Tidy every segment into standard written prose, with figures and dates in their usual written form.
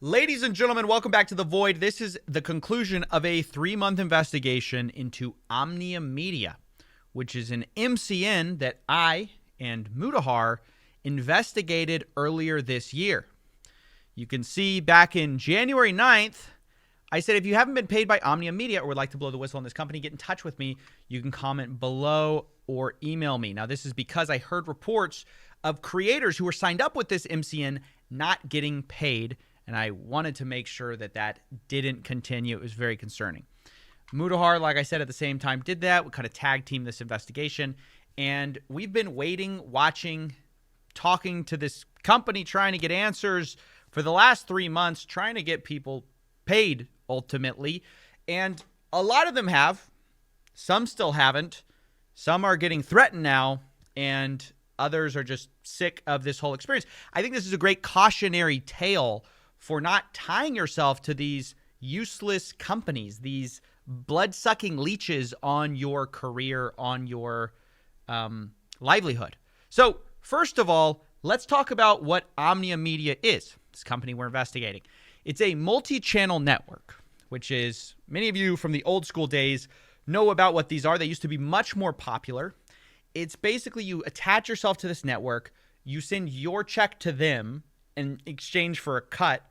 Ladies and gentlemen, welcome back to The Void. This is the conclusion of a 3-month investigation into Omnia Media, which is an MCN that I and Mutahar investigated earlier this year. You can see back in January 9th, I said if you haven't been paid by Omnia Media or would like to blow the whistle on this company, get in touch with me. You can comment below or email me. Now, this is because I heard reports of creators who were signed up with this MCN not getting paid, and I wanted to make sure that that didn't continue. It was very concerning. Mutahar, like I said, at the same time did that. We kind of tag team this investigation, and we've been waiting, watching, talking to this company, trying to get answers for the last 3 months, trying to get people paid ultimately. And a lot of them have. Some still haven't. Some are getting threatened now, and others are just sick of this whole experience. I think this is a great cautionary tale for not tying yourself to these useless companies, these blood-sucking leeches on your career, on your livelihood. So first of all, let's talk about what Omnia Media is, this company we're investigating. It's a multi-channel network, which is, many of you from the old school days know about what these are. They used to be much more popular. It's basically you attach yourself to this network, you send your check to them in exchange for a cut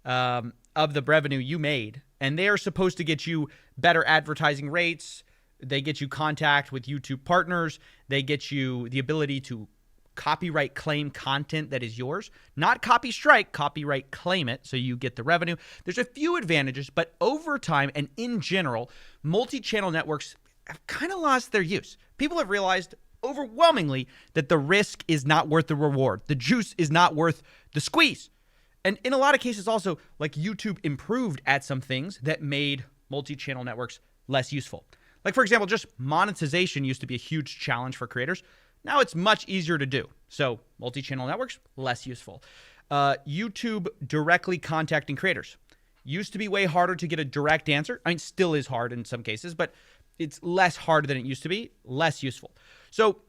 of the revenue you made, and they are supposed to get you better advertising rates. They get you contact with YouTube partners. They get you the ability to copyright claim content that is yours. Not copy strike, copyright claim it so you get the revenue. There's a few advantages, but over time and in general, multi-channel networks have kind of lost their use. People have realized overwhelmingly that the risk is not worth the reward. The juice is not worth the squeeze. And in a lot of cases also, like YouTube improved at some things that made multi-channel networks less useful. Like, for example, just monetization used to be a huge challenge for creators. Now it's much easier to do. So multi-channel networks, less useful. YouTube directly contacting creators. Used to be way harder to get a direct answer. I mean, still is hard in some cases, but it's less hard than it used to be, less useful. So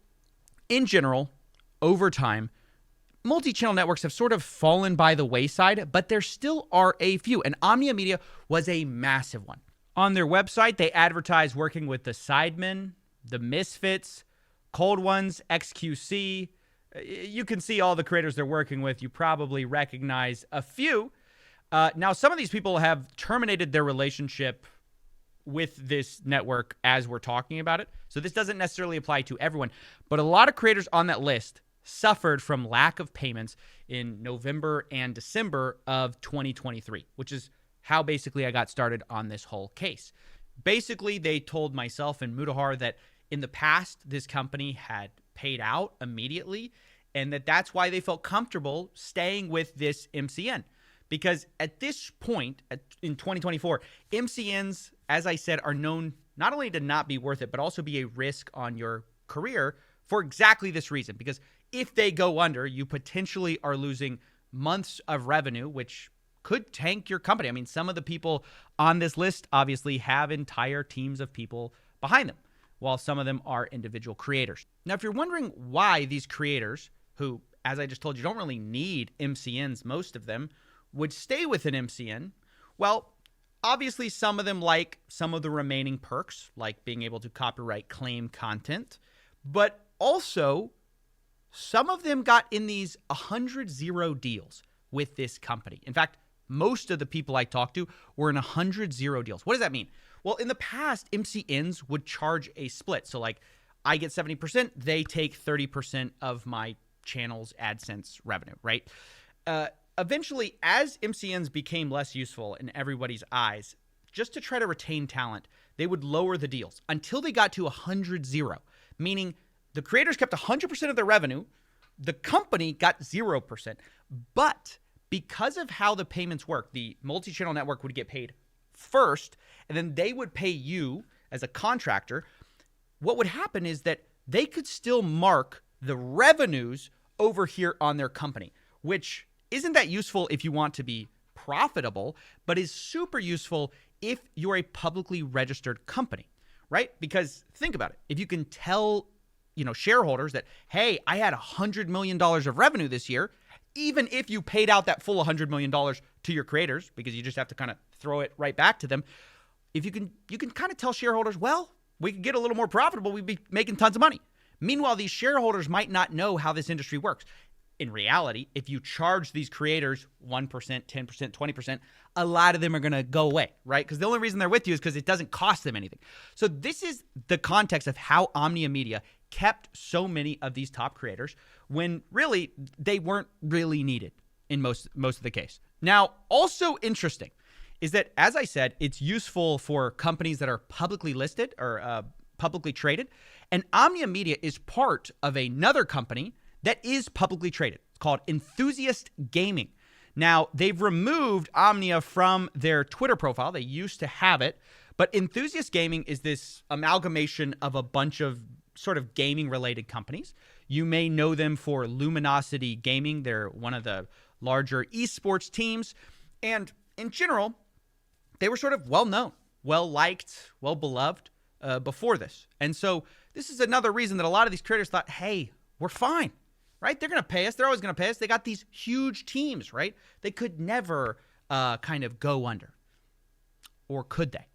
in general, over time, multi-channel networks have sort of fallen by the wayside, but there still are a few, and Omnia Media was a massive one. On their website, they advertise working with the Sidemen, the Misfits, Cold Ones, XQC. You can see all the creators they're working with. You probably recognize a few. Now, some of these people have terminated their relationship with this network as we're talking about it. So this doesn't necessarily apply to everyone, but a lot of creators on that list suffered from lack of payments in November and December of 2023, which is how basically I got started on this whole case. Basically, they told myself and Mutahar that in the past, this company had paid out immediately, and that's why they felt comfortable staying with this MCN. Because at this point, in 2024, MCNs, as I said, are known not only to not be worth it, but also be a risk on your career for exactly this reason. Because if they go under, you potentially are losing months of revenue, which could tank your company. I mean, some of the people on this list obviously have entire teams of people behind them, while some of them are individual creators. Now, if you're wondering why these creators, who, as I just told you, don't really need MCNs, most of them, would stay with an MCN, well, obviously some of them like some of the remaining perks, like being able to copyright claim content, but also some of them got in these 100-0 deals with this company. In fact, most of the people I talked to were in 100-0 deals. What does that mean? Well, in the past, MCNs would charge a split. So like I get 70%, they take 30% of my channel's AdSense revenue, right? Eventually, as MCNs became less useful in everybody's eyes, just to try to retain talent, they would lower the deals until they got to 100-0, meaning the creators kept 100% of their revenue, the company got 0%. But because of how the payments work, the multi-channel network would get paid first, and then they would pay you as a contractor. What would happen is that they could still mark the revenues over here on their company, which isn't that useful if you want to be profitable, but is super useful if you're a publicly registered company, right? Because think about it. If you can tell, shareholders that, hey, I had $100 million of revenue this year, even if you paid out that full $100 million to your creators, because you just have to kind of throw it right back to them, if you can kind of tell shareholders, well, we could get a little more profitable, we'd be making tons of money. Meanwhile, these shareholders might not know how this industry works. In reality, if you charge these creators 1%, 10%, 20%, a lot of them are going to go away, right? Because the only reason they're with you is because it doesn't cost them anything. So this is the context of how Omnia Media kept so many of these top creators when really they weren't really needed in most of the case. Now, also interesting is that, as I said, it's useful for companies that are publicly listed or publicly traded. And Omnia Media is part of another company that is publicly traded. It's called Enthusiast Gaming. Now, they've removed Omnia from their Twitter profile. They used to have it. But Enthusiast Gaming is this amalgamation of a bunch of sort of gaming-related companies. You may know them for Luminosity Gaming. They're one of the larger esports teams. And in general, they were sort of well-known, well-liked, well-beloved before this. And so this is another reason that a lot of these creators thought, hey, we're fine. Right? They're going to pay us. They're always going to pay us. They got these huge teams, right? They could never kind of go under. Or could they?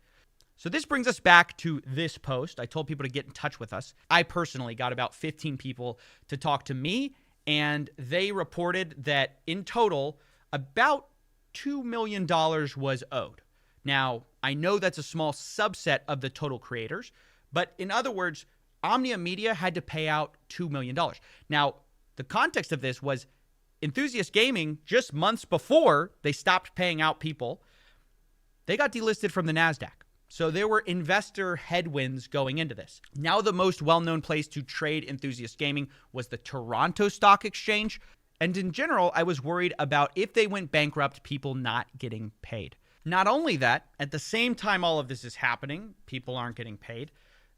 So this brings us back to this post. I told people to get in touch with us. I personally got about 15 people to talk to me, and they reported that in total, about $2 million was owed. Now, I know that's a small subset of the total creators, but in other words, Omnia Media had to pay out $2 million. Now, the context of this was Enthusiast Gaming, just months before they stopped paying out people, they got delisted from the NASDAQ. So there were investor headwinds going into this. Now the most well-known place to trade Enthusiast Gaming was the Toronto Stock Exchange. And in general, I was worried about if they went bankrupt, people not getting paid. Not only that, at the same time all of this is happening, people aren't getting paid.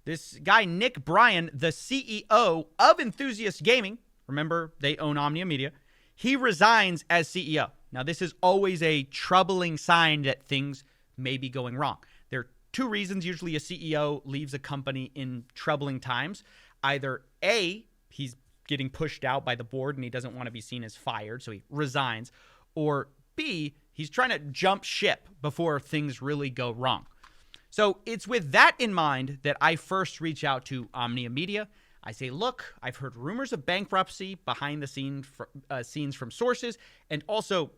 This guy, Nick Bryan, the CEO of Enthusiast Gaming, remember, they own Omnia Media, he resigns as CEO. Now, this is always a troubling sign that things may be going wrong. There are two reasons usually a CEO leaves a company in troubling times. Either A, he's getting pushed out by the board and he doesn't want to be seen as fired, so he resigns. Or B, he's trying to jump ship before things really go wrong. So it's with that in mind that I first reach out to Omnia Media. I say, look, I've heard rumors of bankruptcy behind the scenes from sources, and also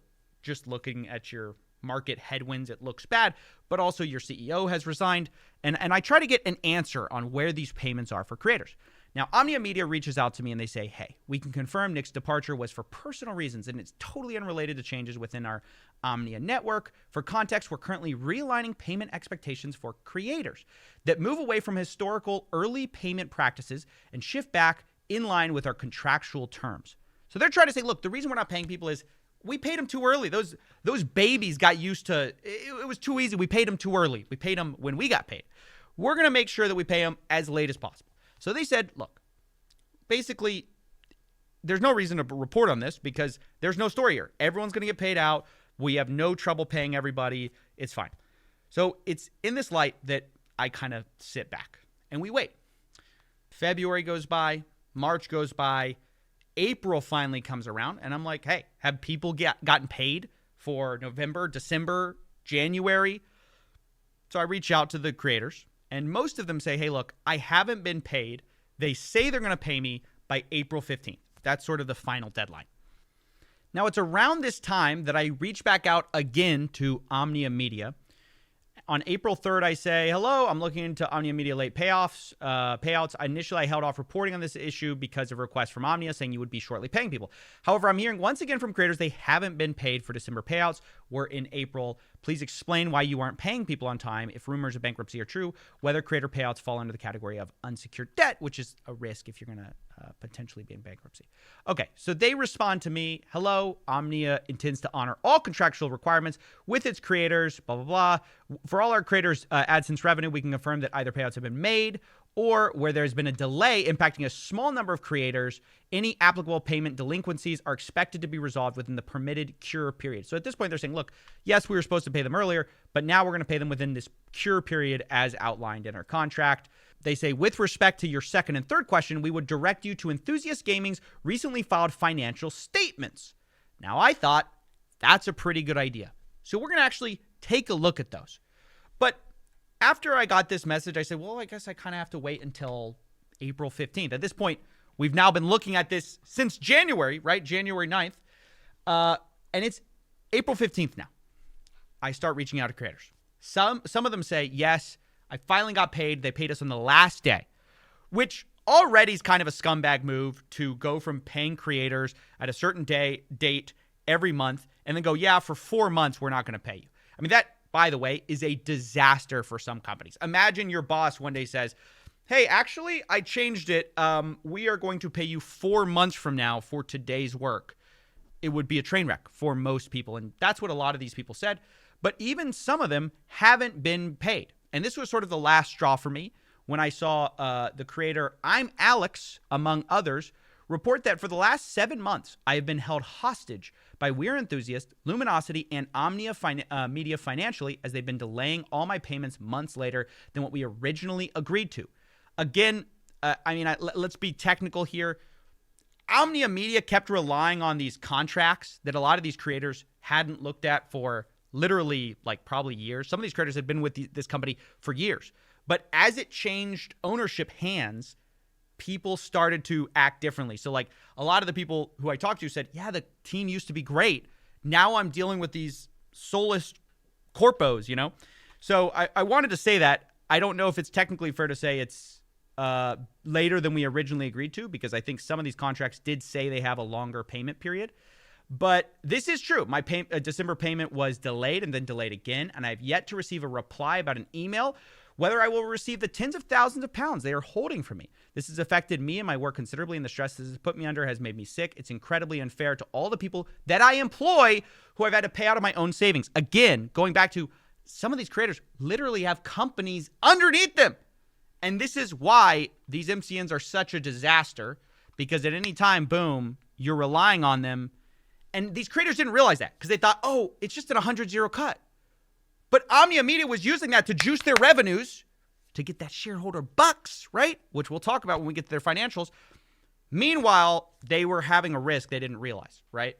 just looking at your market headwinds, it looks bad, but also your CEO has resigned, and I try to get an answer on where these payments are for creators. Now, Omnia Media reaches out to me and they say, hey, we can confirm Nick's departure was for personal reasons and it's totally unrelated to changes within our Omnia network. For context, we're currently realigning payment expectations for creators that move away from historical early payment practices and shift back in line with our contractual terms. So they're trying to say, look, the reason we're not paying people is we paid them too early. Those babies got used to, it was too easy. We paid them too early. We paid them when we got paid. We're going to make sure that we pay them as late as possible. So they said, look, basically, there's no reason to report on this because there's no story here. Everyone's going to get paid out. We have no trouble paying everybody. It's fine. So it's in this light that I kind of sit back and we wait. February goes by, March goes by, April finally comes around, and I'm like, hey, have people gotten paid for November, December, January? So I reach out to the creators. And most of them say, hey, look, I haven't been paid. They say they're going to pay me by April 15th. That's sort of the final deadline. Now, it's around this time that I reach back out again to Omnia Media. On April 3rd, I say, hello, I'm looking into Omnia Media late payouts. Initially, I held off reporting on this issue because of a request from Omnia saying you would be shortly paying people. However, I'm hearing once again from creators they haven't been paid for December payouts. We're in April. Please explain why you aren't paying people on time. If rumors of bankruptcy are true, whether creator payouts fall under the category of unsecured debt, which is a risk if you're going to potentially be in bankruptcy. Okay, so they respond to me, hello, Omnia intends to honor all contractual requirements with its creators, blah, blah, blah. For all our creators' AdSense revenue, we can confirm that either payouts have been made or where there's been a delay impacting a small number of creators, any applicable payment delinquencies are expected to be resolved within the permitted cure period. So at this point, they're saying, look, yes, we were supposed to pay them earlier, but now we're going to pay them within this cure period as outlined in our contract. They say, with respect to your second and third question, we would direct you to Enthusiast Gaming's recently filed financial statements. Now, I thought that's a pretty good idea. So we're going to actually take a look at those. But after I got this message, I said, well, I guess I kind of have to wait until April 15th. At this point, we've now been looking at this since January, right? January 9th. And it's April 15th now. I start reaching out to creators. Some of them say, yes, I finally got paid. They paid us on the last day, which already is kind of a scumbag move to go from paying creators at a certain date every month and then go, yeah, for 4 months, we're not going to pay you. I mean, that, by the way, is a disaster for some companies. Imagine your boss one day says, hey, actually, I changed it. We are going to pay you 4 months from now for today's work. It would be a train wreck for most people. And that's what a lot of these people said. But even some of them haven't been paid. And this was sort of the last straw for me when I saw the creator, I'm Alex, among others, report that for the last 7 months, I have been held hostage by We're Enthusiast, Luminosity, and Omnia Media financially, as they've been delaying all my payments months later than what we originally agreed to. Again, let's be technical here. Omnia Media kept relying on these contracts that a lot of these creators hadn't looked at for literally like probably years. Some of these creators had been with this company for years. But as it changed ownership hands, people started to act differently. So like a lot of the people who I talked to said, yeah, the team used to be great. Now I'm dealing with these soulless corpos, you know? So I wanted to say that. I don't know if it's technically fair to say it's later than we originally agreed to, because I think some of these contracts did say they have a longer payment period. But this is true. My December payment was delayed and then delayed again, and I have yet to receive a reply about an email whether I will receive the tens of thousands of pounds they are holding from me. This has affected me and my work considerably, and the stress this has put me under has made me sick. It's incredibly unfair to all the people that I employ who I've had to pay out of my own savings. Again, going back to some of these creators literally have companies underneath them. And this is why these MCNs are such a disaster, because at any time, boom, you're relying on them. And these creators didn't realize that because they thought, oh, it's just an 100-0 cut. But Omnia Media was using that to juice their revenues to get that shareholder bucks, right? Which we'll talk about when we get to their financials. Meanwhile, they were having a risk they didn't realize, right?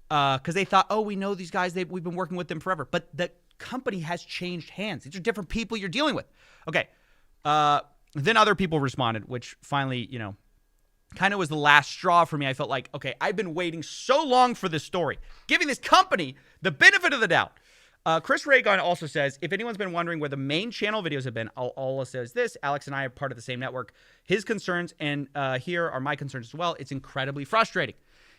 Because they thought, oh, we know these guys. We've been working with them forever. But the company has changed hands. These are different people you're dealing with. Okay. Then other people responded, which finally, kind of was the last straw for me. I felt like, okay, I've been waiting so long for this story, giving this company the benefit of the doubt. Chris Raygon also says, if anyone's been wondering where the main channel videos have been, Ola says this, Alex and I are part of the same network. His concerns, and here are my concerns as well. It's incredibly frustrating.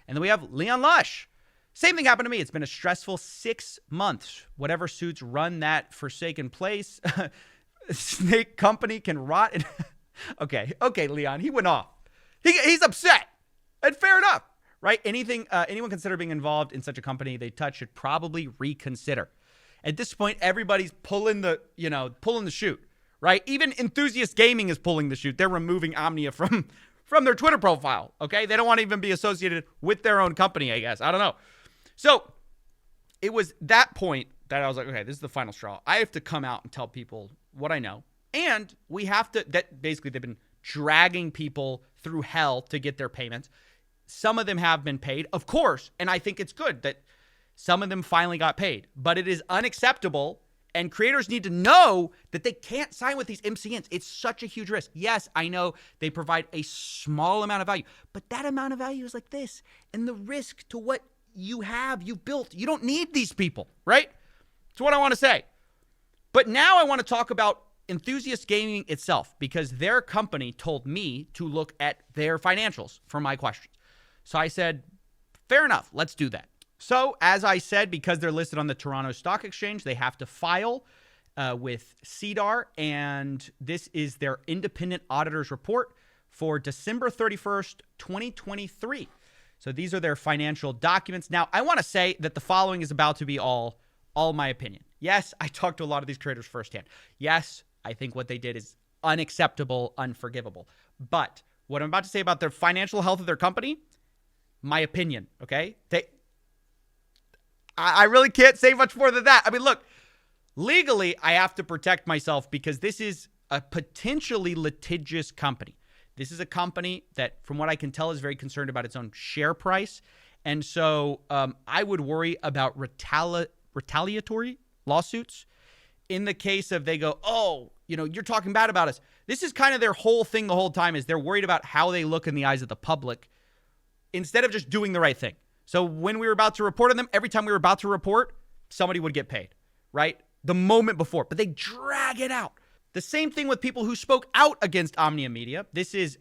And then we have Leon Lush. Same thing happened to me. It's been a stressful 6 months. Whatever suits run that forsaken place. Snake company can rot. Okay, Leon, he went off. He's upset. And fair enough, right? Anyone consider being involved in such a company they touch should probably reconsider. At this point, everybody's pulling the chute, right? Even Enthusiast Gaming is pulling the chute. They're removing Omnia from their Twitter profile, okay? They don't want to even be associated with their own company, I guess. I don't know. So it was that point that I was like, okay, this is the final straw. I have to come out and tell people what I know. And we have to, that basically they've been dragging people through hell to get their payments. Some of them have been paid, of course. And I think it's good that some of them finally got paid, but it is unacceptable. And creators need to know that they can't sign with these MCNs. It's such a huge risk. Yes, I know they provide a small amount of value, but that amount of value is like this. And the risk to what you've built, you don't need these people, right? That's what I want to say. But now I want to talk about Enthusiast Gaming itself, because their company told me to look at their financials for my questions. So I said, fair enough, let's do that. So as I said, because they're listed on the Toronto Stock Exchange, they have to file with CDAR, and this is their independent auditor's report for December 31st, 2023. So these are their financial documents. Now, I want to say that the following is about to be all my opinion. Yes, I talked to a lot of these creators firsthand. Yes, I think what they did is unacceptable, unforgivable. But what I'm about to say about their financial health of their company, my opinion, okay? I really can't say much more than that. I mean, look, legally, I have to protect myself because this is a potentially litigious company. This is a company that, from what I can tell, is very concerned about its own share price And so I would worry about retaliatory lawsuits in the case of they go, oh, you're talking bad about us. This is kind of their whole thing the whole time, is they're worried about how they look in the eyes of the public instead of just doing the right thing. So when we were about to report on them, every time we were about to report, somebody would get paid, right? The moment before, but they drag it out. The same thing with people who spoke out against Omnia Media. This is,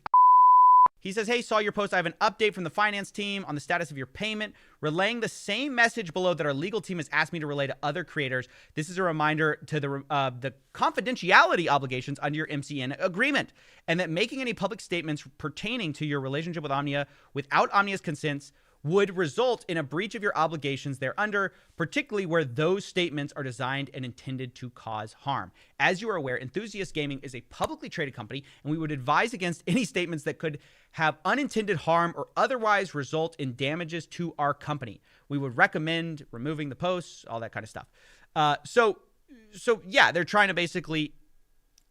he says, hey, saw your post. I have an update from the finance team on the status of your payment, relaying the same message below that our legal team has asked me to relay to other creators. This is a reminder to the confidentiality obligations under your MCN agreement, and that making any public statements pertaining to your relationship with Omnia without Omnia's consents would result in a breach of your obligations thereunder, particularly where those statements are designed and intended to cause harm. As you are aware, Enthusiast Gaming is a publicly traded company, and we would advise against any statements that could have unintended harm or otherwise result in damages to our company. We would recommend removing the posts, all that kind of stuff. So yeah, they're trying to basically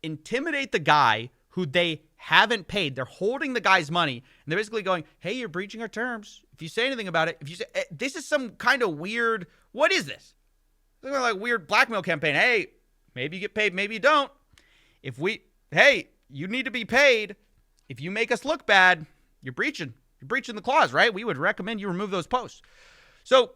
intimidate the guy who they haven't paid. They're holding the guy's money, and they're basically going, hey, you're breaching our terms. If you say anything about it, if you say, this is some kind of weird, what is this? It's like a weird blackmail campaign. Hey, maybe you get paid, maybe you don't. Hey, you need to be paid. If you make us look bad, you're breaching the clause, right? We would recommend you remove those posts. So,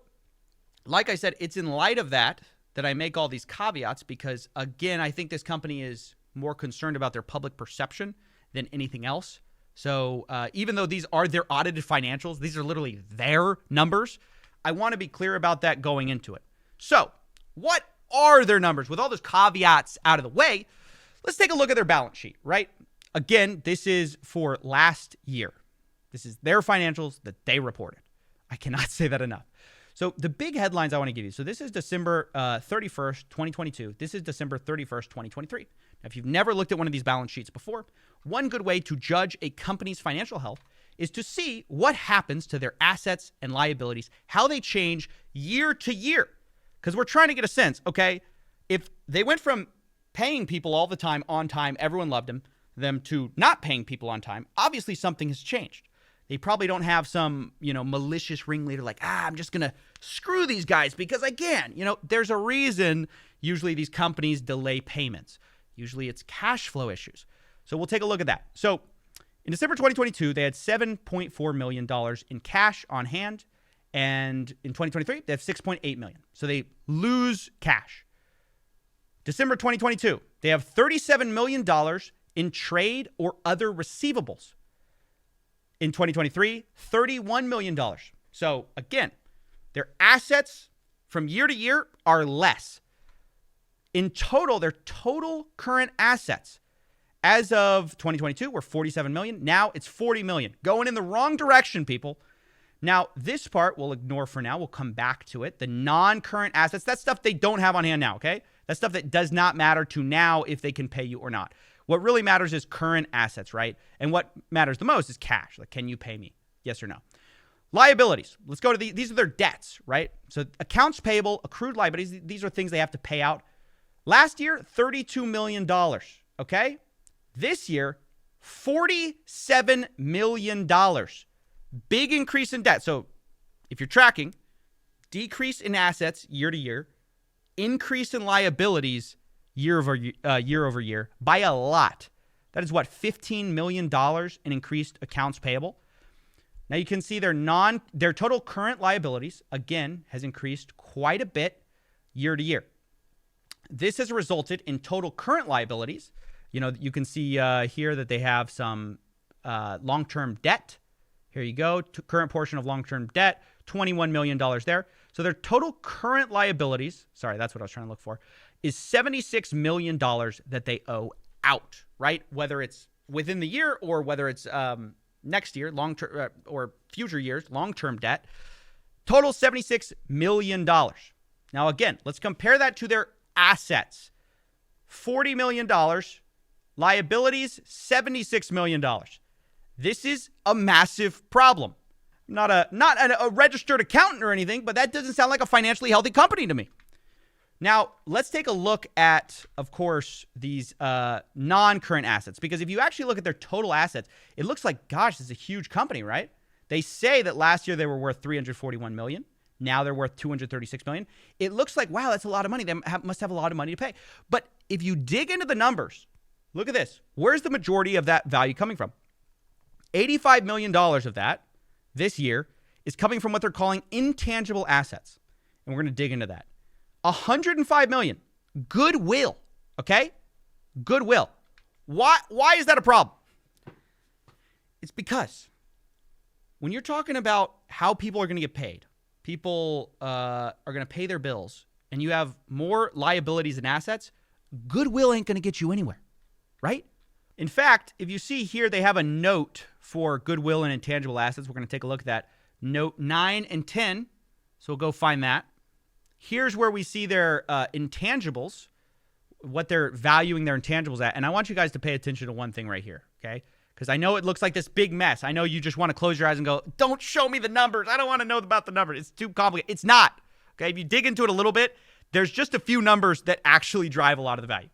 like I said, it's in light of that I make all these caveats, because, again, I think this company is more concerned about their public perception than anything else. So even though these are their audited financials, these are literally their numbers, I want to be clear about that going into it. So what are their numbers? With all those caveats out of the way, let's take a look at their balance sheet, right? Again, this is for last year. This is their financials that they reported. I cannot say that enough. So the big headlines I want to give you. So this is December 31st, 2022. This is December 31st, 2023. Now, if you've never looked at one of these balance sheets before, one good way to judge a company's financial health is to see what happens to their assets and liabilities, how they change year to year. Because we're trying to get a sense, okay, if they went from paying people all the time on time, everyone loved them to not paying people on time, obviously something has changed. They probably don't have some, malicious ringleader like, I'm just going to screw these guys because I can. There's a reason usually these companies delay payments. Usually it's cash flow issues. So we'll take a look at that. So in December 2022, they had $7.4 million in cash on hand. And in 2023, they have $6.8 million. So they lose cash. December 2022, they have $37 million in trade or other receivables. In 2023, $31 million. So again, their assets from year to year are less. In total, their total current assets as of 2022 were $47 million. Now it's $40 million. Going in the wrong direction, people. Now, this part we'll ignore for now. We'll come back to it. The non-current assets, that's stuff they don't have on hand now, okay? That's stuff that does not matter to now if they can pay you or not. What really matters is current assets, right? And what matters the most is cash. Like, can you pay me? Yes or no? Liabilities. Let's go to these are their debts, right? So accounts payable, accrued liabilities, these are things they have to pay out. Last year, $32 million, okay? This year, $47 million. Big increase in debt. So if you're tracking, decrease in assets year to year, increase in liabilities year over year by a lot. That is what, $15 million in increased accounts payable. Now you can see their total current liabilities, again, has increased quite a bit year to year. This has resulted in total current liabilities. You can see here that they have some long-term debt. Here you go, current portion of long-term debt, $21 million there. So their total current liabilities, sorry, that's what I was trying to look for, is $76 million that they owe out, right? Whether it's within the year or whether it's next year, long-term or future years, long-term debt. Total $76 million. Now, again, let's compare that to their assets. $40 million. Liabilities, $76 million. This is a massive problem. Not a registered accountant or anything, but that doesn't sound like a financially healthy company to me. Now, let's take a look at, of course, these non-current assets, because if you actually look at their total assets, it looks like, gosh, this is a huge company, right? They say that last year they were worth $341 million. Now they're worth $236 million. It looks like, wow, that's a lot of money. They must have a lot of money to pay. But if you dig into the numbers, look at this. Where's the majority of that value coming from? $85 million of that this year is coming from what they're calling intangible assets. And we're going to dig into that. $105 million. Goodwill. Okay? Goodwill. Why is that a problem? It's because when you're talking about how people are going to get paid, people are going to pay their bills, and you have more liabilities than assets, goodwill ain't going to get you anywhere, right? In fact, if you see here, they have a note for goodwill and intangible assets. We're going to take a look at that. Note 9 and 10. So we'll go find that. Here's where we see their intangibles, what they're valuing their intangibles at. And I want you guys to pay attention to one thing right here, okay? Because I know it looks like this big mess. I know you just want to close your eyes and go, don't show me the numbers. I don't want to know about the numbers. It's too complicated. It's not, okay? If you dig into it a little bit, there's just a few numbers that actually drive a lot of the value.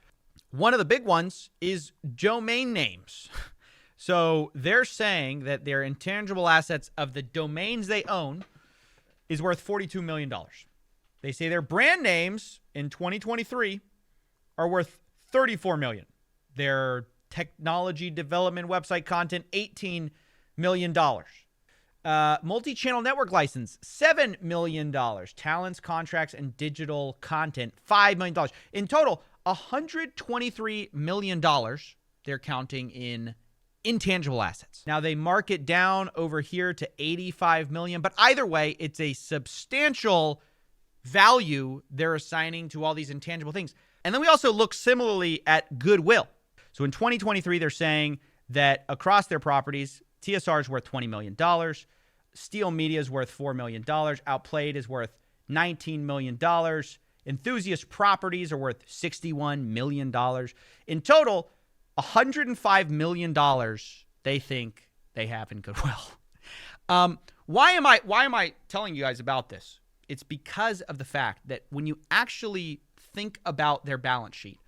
One of the big ones is domain names. So they're saying that their intangible assets of the domains they own is worth $42 million. They say their brand names in 2023 are worth $34 million. Their technology development website content, $18 million. Multi-channel network license, $7 million. Talents, contracts, and digital content, $5 million. In total, $123 million they're counting in intangible assets. Now, they mark it down over here to $85 million, but either way, it's a substantial value they're assigning to all these intangible things. And then we also look similarly at goodwill. So in 2023, they're saying that across their properties, TSR is worth $20 million. Steel Media is worth $4 million. Outplayed is worth $19 million. Enthusiast Properties are worth $61 million. In total, $105 million they think they have in goodwill. Why am I telling you guys about this? It's because of the fact that when you actually think about their balance sheet,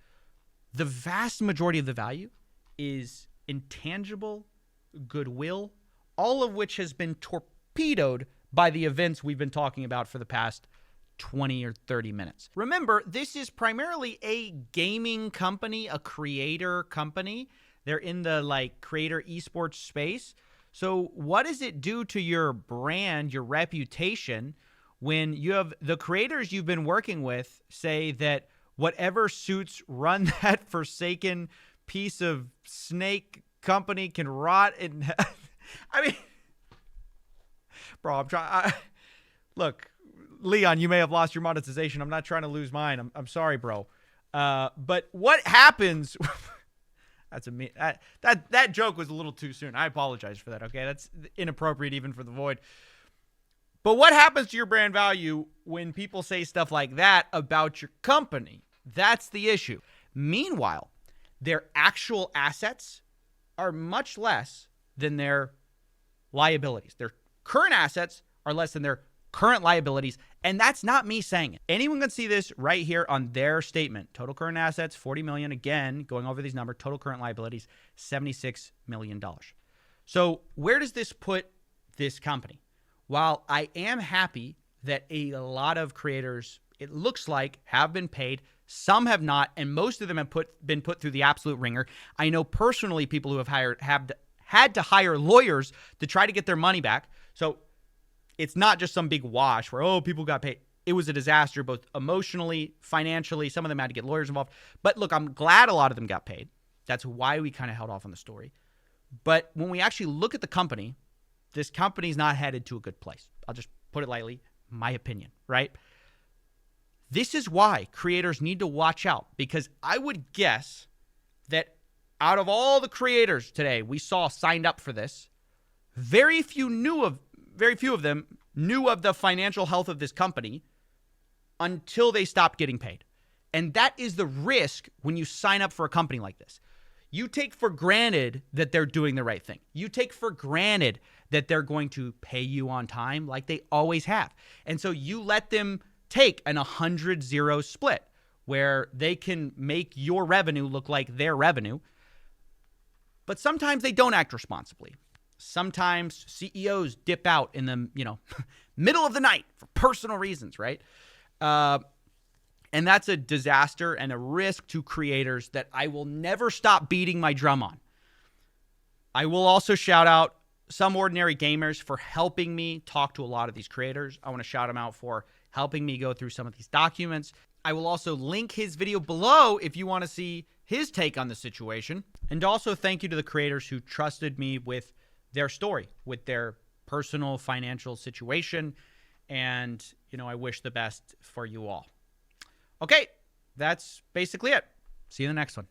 the vast majority of the value is intangible goodwill, all of which has been torpedoed by the events we've been talking about for the past 20 or 30 minutes. Remember, this is primarily a gaming company, a creator company. They're in the creator esports space. So what does it do to your brand, your reputation, when you have the creators you've been working with say that whatever suits run that forsaken piece of snake company can rot in? I mean, bro, I'm trying. Look, Leon, you may have lost your monetization. I'm not trying to lose mine. I'm sorry, bro. But what happens? That joke was a little too soon. I apologize for that. Okay, that's inappropriate even for the Void. But what happens to your brand value when people say stuff like that about your company? That's the issue. Meanwhile, their actual assets are much less than their liabilities. Their current assets are less than their current liabilities, and that's not me saying it. Anyone can see this right here on their statement. Total current assets, $40 million. Again, going over these numbers, total current liabilities, $76 million. So where does this put this company? While I am happy that a lot of creators, it looks like, have been paid, some have not, and most of them have been put through the absolute ringer. I know personally people who have had to hire lawyers to try to get their money back. So it's not just some big wash where, oh, people got paid. It was a disaster, both emotionally, financially. Some of them had to get lawyers involved. But look, I'm glad a lot of them got paid. That's why we kind of held off on the story. But when we actually look at the company, this company's not headed to a good place. I'll just put it lightly, my opinion, right? This is why creators need to watch out, because I would guess that out of all the creators today we saw signed up for this, very few of them knew of the financial health of this company until they stopped getting paid. And that is the risk when you sign up for a company like this. You take for granted that they're doing the right thing. You take for granted that they're going to pay you on time like they always have. And so you let them take an 100-0 split where they can make your revenue look like their revenue. But sometimes they don't act responsibly. Sometimes CEOs dip out in the, middle of the night for personal reasons, right? And that's a disaster and a risk to creators that I will never stop beating my drum on. I will also shout out Some Ordinary Gamers for helping me talk to a lot of these creators. I want to shout them out for helping me go through some of these documents. I will also link his video below if you want to see his take on the situation. And also thank you to the creators who trusted me with their story, with their personal financial situation. And, I wish the best for you all. Okay, that's basically it. See you in the next one.